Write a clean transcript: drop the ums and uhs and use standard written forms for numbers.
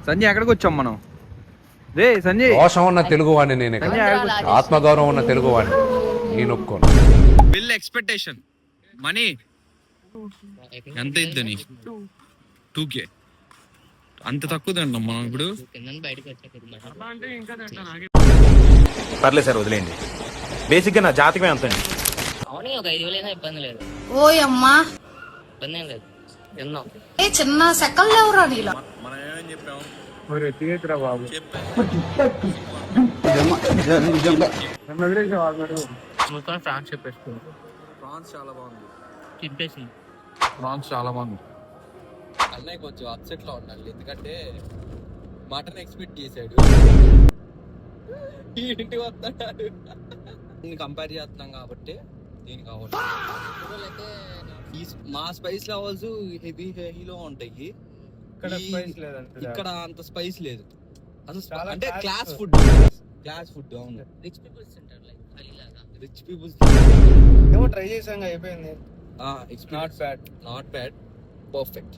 సంజయ్ ఎక్కడికి వచ్చాం మనం? రే సంజయ్, రోషం ఉన్న తెలుగు వాడిని నేను, ఆత్మగౌరవం ఉన్న తెలుగు వాడిని ఈ నొక్కోను. బిల్ ఎక్స్పెక్టేషన్ మనీ ఎంత ఇద్దని? 2K అంత తక్కువ తింటాం మనం ఇప్పుడు. పర్లేదు సార్, వదిలేండి. బేసిక్ గా నా జాతకమే అంతండి. ఓయమ్మా చిన్న సెకండ్ ఎవరా నీలో? మనం ఏమని చెప్పాం? బాబు ఫ్రాన్స్ చెప్పేసుకున్నాం. ప్రాన్స్ చాలా బాగుంది. తిప్పేసి ప్రాన్స్ చాలా బాగుంది. అన్నయ్య కొంచెం అప్సెట్ లో ఉండాలి, ఎందుకంటే మటన్ ఎక్స్పెక్ట్ చేశాడు, ఇంటికి వస్తాడు. కంపేర్ చేస్తున్నాం కాబట్టి దీనికి అవ్వదు. మా స్పైస్ లెవెల్స్ హెవీ హెవీలో ఉంటాయి, ఇక్కడ అంత స్పైస్ లేదు అసలు. అంటే క్లాస్ ఫుడ్ అవును. రిచ్ పీపుల్స్ ఏమో ట్రై చేసాం, అయిపోయింది. Not bad perfect.